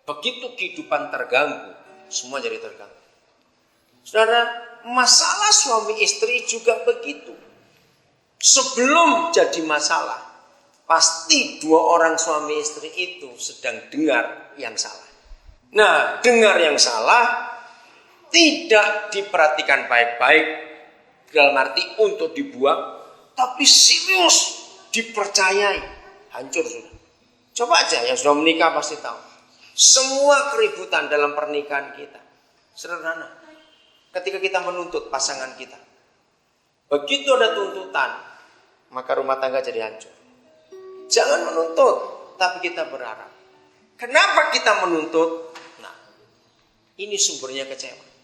Begitu kehidupan terganggu, semua jadi terganggu. Saudara, masalah suami istri juga begitu. Sebelum jadi masalah, pasti dua orang suami istri itu sedang dengar yang salah. Nah, dengar yang salah tidak diperhatikan baik-baik, dalam arti untuk dibuang, tapi serius dipercayai, hancur sudah. Coba aja yang sudah menikah pasti tahu. Semua keributan dalam pernikahan kita sederhana. Ketika kita menuntut pasangan kita, begitu ada tuntutan, maka rumah tangga jadi hancur. Jangan menuntut, tapi kita berharap. Kenapa kita menuntut? Nah, ini sumbernya kecewa.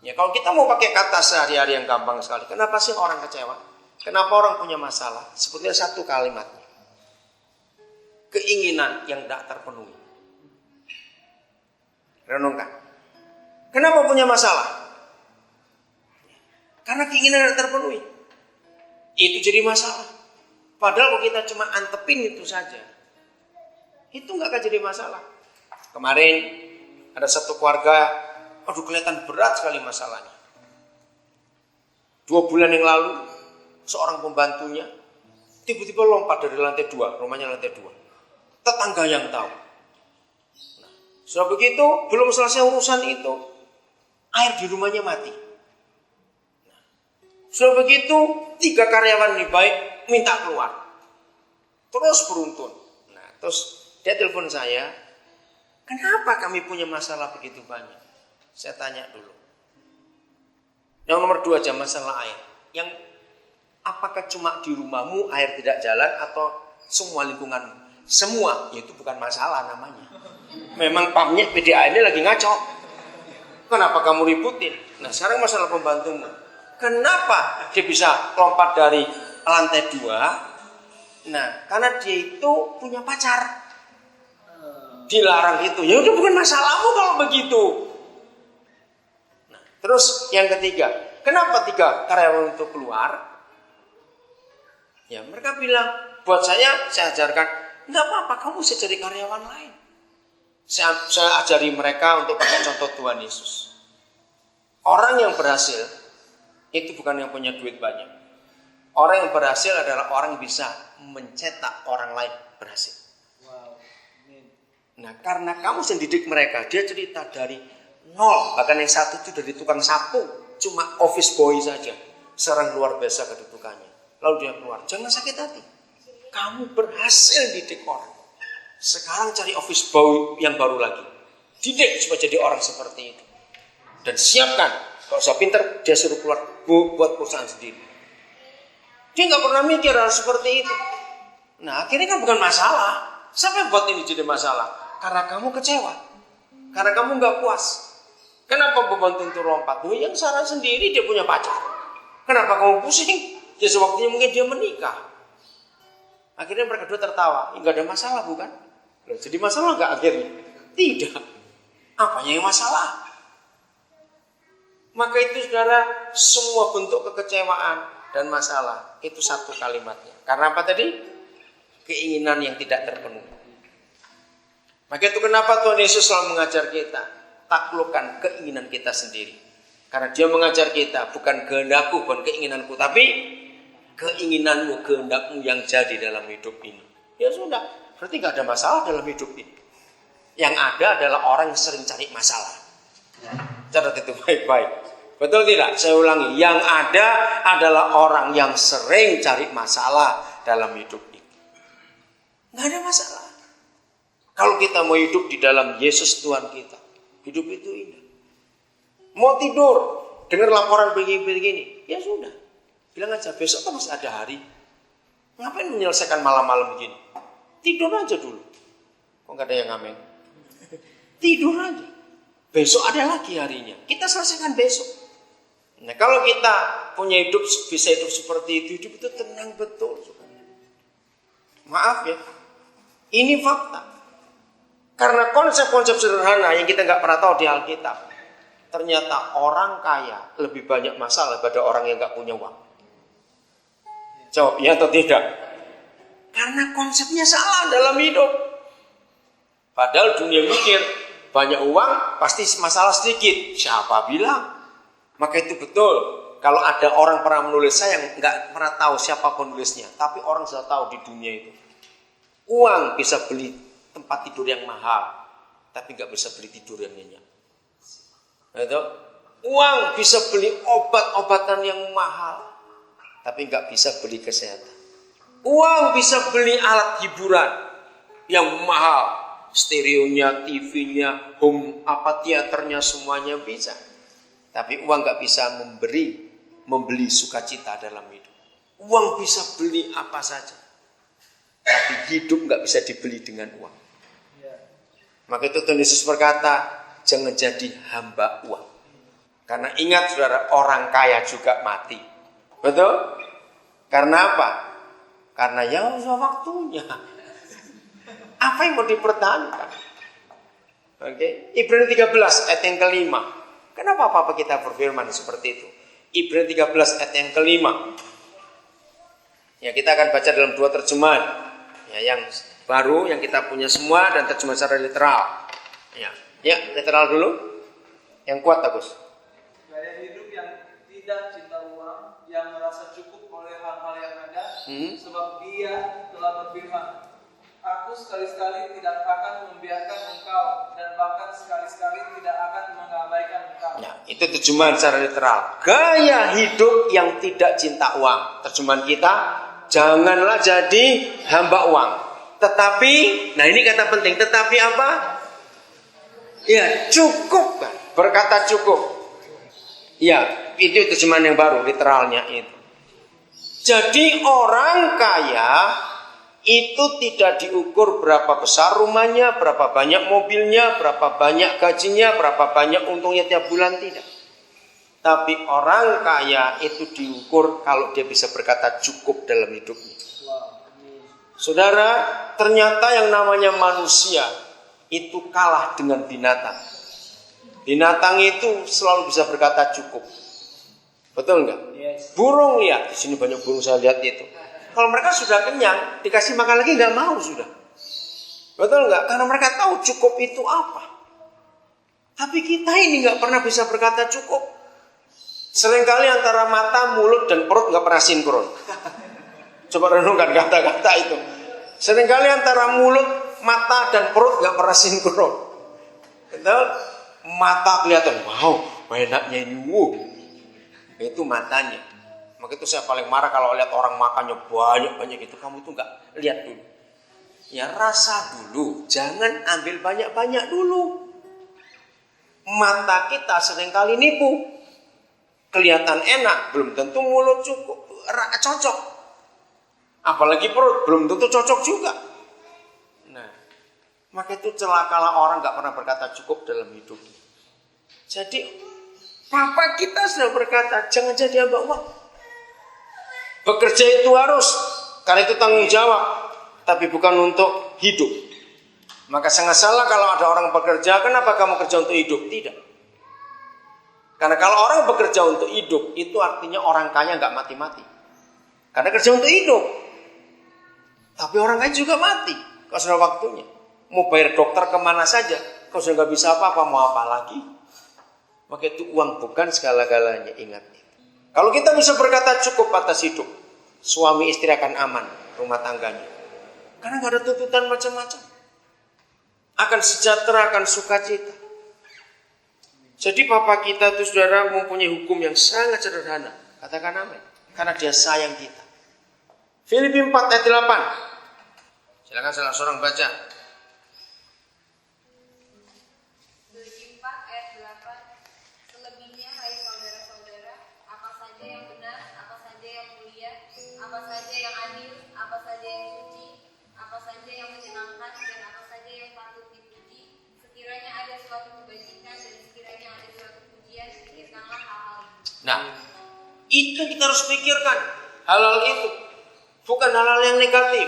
Ya, kalau kita mau pakai kata sehari-hari yang gampang sekali, kenapa sih orang kecewa? Kenapa orang punya masalah? Sebetulnya satu kalimat. Keinginan yang tidak terpenuhi. Renungkan. Kenapa punya masalah? Karena keinginan tidak terpenuhi. Itu jadi masalah. Padahal kalau kita cuma antepin itu saja, itu nggak akan jadi masalah. Kemarin ada satu keluarga, aduh kelihatan berat sekali masalahnya. 2 bulan yang lalu, seorang pembantunya tiba-tiba lompat dari lantai 2, rumahnya lantai 2. Tetangga yang tahu. Nah, sudah begitu, belum selesai urusan itu, air di rumahnya mati. Nah, sudah begitu, 3 karyawan ini baik, minta keluar. Terus beruntun. Nah, terus dia telepon saya, kenapa kami punya masalah begitu banyak? Saya tanya dulu. Yang nomor 2 aja masalah air. Yang apakah cuma di rumahmu air tidak jalan atau semua lingkungan? Semua, itu bukan masalah namanya. Memang pumpnya PDAM ini lagi ngaco. Kenapa kamu ributin? Nah, sekarang masalah pembantumu. Kenapa dia bisa lompat dari lantai 2? Nah, karena dia itu punya pacar. Dilarang itu. Ya udah bukan masalahmu kalau begitu. Nah, terus yang ketiga, kenapa 3 karyawan itu keluar? Ya, mereka bilang, buat saya ajarkan, enggak apa-apa, kamu bisa jadi karyawan lain. Saya ajari mereka untuk pakai contoh Tuhan Yesus. Orang yang berhasil itu bukan yang punya duit banyak. Orang yang berhasil adalah orang yang bisa mencetak orang lain berhasil. Nah, karena kamu sendidik mereka, dia cerita dari nol. Bahkan yang satu itu dari tukang sapu, cuma office boy saja. Seorang luar biasa kedudukannya. Lalu dia keluar, jangan sakit hati. Kamu berhasil didik orang. Sekarang cari office boy yang baru lagi. Didik supaya jadi orang seperti itu. Dan siapkan. Kalau sudah pintar, dia suruh keluar buat perusahaan sendiri. Dia nggak pernah mikir hal seperti itu. Nah, akhirnya kan bukan masalah. Siapa yang buat ini jadi masalah? Karena kamu kecewa. Karena kamu nggak puas. Kenapa pembantu itu lompat? Yang salah sendiri, dia punya pacar. Kenapa kamu pusing? Ya sewaktunya mungkin dia menikah. Akhirnya mereka dua tertawa. Enggak ada masalah bukan? Loh, jadi masalah enggak akhirnya? Tidak. Apanya yang masalah? Maka itu saudara, semua bentuk kekecewaan dan masalah itu satu kalimatnya. Karena apa tadi? Keinginan yang tidak terpenuhi. Maka itu kenapa Tuhan Yesus selalu mengajar kita, taklukkan keinginan kita sendiri. Karena dia mengajar kita, bukan kehendakku, bukan keinginanku, tapi keinginanmu, kehendakmu yang jadi dalam hidup ini. Ya sudah, berarti gak ada masalah dalam hidup ini. Yang ada adalah orang yang sering cari masalah. Catat itu baik-baik. Betul tidak? Saya ulangi, yang ada adalah orang yang sering cari masalah dalam hidup ini. Gak ada masalah. Kalau kita mau hidup di dalam Yesus Tuhan kita, hidup itu indah. Mau tidur, dengar laporan begini-begini, ya sudah. Bilang aja, besok kan masih ada hari. Ngapain menyelesaikan malam-malam begini? Tidur aja dulu. Kok gak ada yang ngamen? Tidur aja. Besok ada lagi harinya. Kita selesaikan besok. Nah, kalau kita punya hidup, bisa hidup seperti itu, hidup itu tenang betul. Maaf ya. Ini fakta. Karena konsep-konsep sederhana yang kita gak pernah tahu di Alkitab. Ternyata orang kaya lebih banyak masalah daripada orang yang gak punya uang. Jawab ya atau tidak? Karena konsepnya salah dalam hidup. Padahal dunia mikir, banyak uang pasti masalah sedikit. Siapa bilang? Maka itu betul. Kalau ada orang pernah menulis, saya nggak pernah tahu siapa penulisnya, tapi orang sudah tahu di dunia itu. Uang bisa beli tempat tidur yang mahal, tapi nggak bisa beli tidur yang nyenyak. Itu. Uang bisa beli obat-obatan yang mahal, tapi nggak bisa beli kesehatan. Uang bisa beli alat hiburan yang mahal, stereonya, TV-nya, home teaternya semuanya bisa. Tapi uang nggak bisa membeli sukacita dalam hidup. Uang bisa beli apa saja, tapi hidup nggak bisa dibeli dengan uang. Maka itu Tuhan Yesus berkata, jangan jadi hamba uang. Karena ingat saudara, orang kaya juga mati. Betul? Karena apa? Karena ya sudah waktunya. Apa yang mau dipertahankan? Oke, Ibrani 13 ayat yang kelima. Kenapa Papa kita berfirman seperti itu? Ibrani 13 ayat yang kelima. Ya, kita akan baca dalam dua terjemahan. Ya, yang baru yang kita punya semua dan terjemahan secara literal. Ya, literal dulu. Yang kuat Agus. Gaya hidup yang tidak cinta uang, yang merasa cukup oleh hal-hal yang ada, sebab Dia telah berfirman, Aku sekali-sekali tidak akan membiarkan engkau, dan bahkan sekali-sekali tidak akan mengabaikan engkau. Ya, itu terjemahan secara literal. Gaya hidup yang tidak cinta uang. Terjemahan kita, janganlah jadi hamba uang. Tetapi, nah ini kata penting, tetapi apa? Ya, cukup kan? Berkata cukup. Ya, itu terjemahan yang baru, literalnya itu. Jadi orang kaya itu tidak diukur berapa besar rumahnya, berapa banyak mobilnya, berapa banyak gajinya, berapa banyak untungnya tiap bulan, tidak. Tapi orang kaya itu diukur kalau dia bisa berkata cukup dalam hidupnya. Saudara, ternyata yang namanya manusia itu kalah dengan binatang. Binatang itu selalu bisa berkata cukup. Betul enggak? Yes. Burung lihat, di sini banyak burung saya lihat itu. Kalau mereka sudah kenyang, dikasih makan lagi nggak mau sudah. Betul nggak? Karena mereka tahu cukup itu apa. Tapi kita ini nggak pernah bisa berkata cukup. Seringkali antara mata, mulut, dan perut nggak pernah sinkron. Coba renungkan kata-kata itu. Seringkali antara mulut, mata, dan perut nggak pernah sinkron. Betul? Mata kelihatan, wow, enaknya ini, itu matanya. Maka itu saya paling marah kalau lihat orang makannya banyak-banyak gitu. Kamu tuh nggak lihat dulu. Ya rasa dulu, jangan ambil banyak-banyak dulu. Mata kita seringkali nipu. Kelihatan enak, belum tentu mulut cukup cocok. Apalagi perut, belum tentu cocok juga. Nah, maka itu celakalah orang nggak pernah berkata cukup dalam hidupnya. Jadi, Papa kita sudah berkata, jangan jadi hamba uang. Bekerja itu harus, karena itu tanggung jawab, tapi bukan untuk hidup. Maka sangat salah kalau ada orang bekerja, kenapa kamu kerja untuk hidup? Tidak. Karena kalau orang bekerja untuk hidup, itu artinya orang kaya nggak mati-mati. Karena kerja untuk hidup. Tapi orang kaya juga mati, kalau sudah waktunya. Mau bayar dokter kemana saja, kalau sudah nggak bisa apa-apa, mau apa lagi? Maka itu uang bukan segala-galanya, ingat. Kalau kita bisa berkata cukup atas hidup, suami istri akan aman rumah tangganya. Karena gak ada tuntutan macam-macam. Akan sejahtera, akan sukacita. Jadi Papa kita itu saudara mempunyai hukum yang sangat sederhana. Katakan amin. Karena dia sayang kita. Filipi 4 ayat 8. Silakan salah seorang baca. Nah, itu kita harus pikirkan hal-hal itu, bukan hal-hal yang negatif.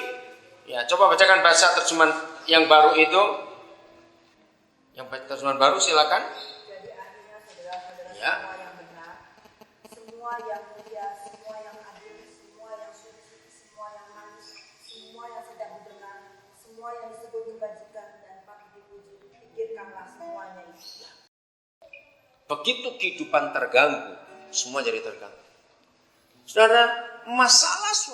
Ya, coba bacakan bahasa terjemahan yang baru itu. Yang terjemahan baru silakan. Jadi artinya saudara-saudara Ya. semua yang benar, semua yang mulia, semua yang adil, semua yang suci, semua yang manis, semua yang sedang didengar, semua yang disebut kebajikan dan patut semuanya itu. Begitu kehidupan terganggu, semua jadi terganggu. Saudara, masalah suami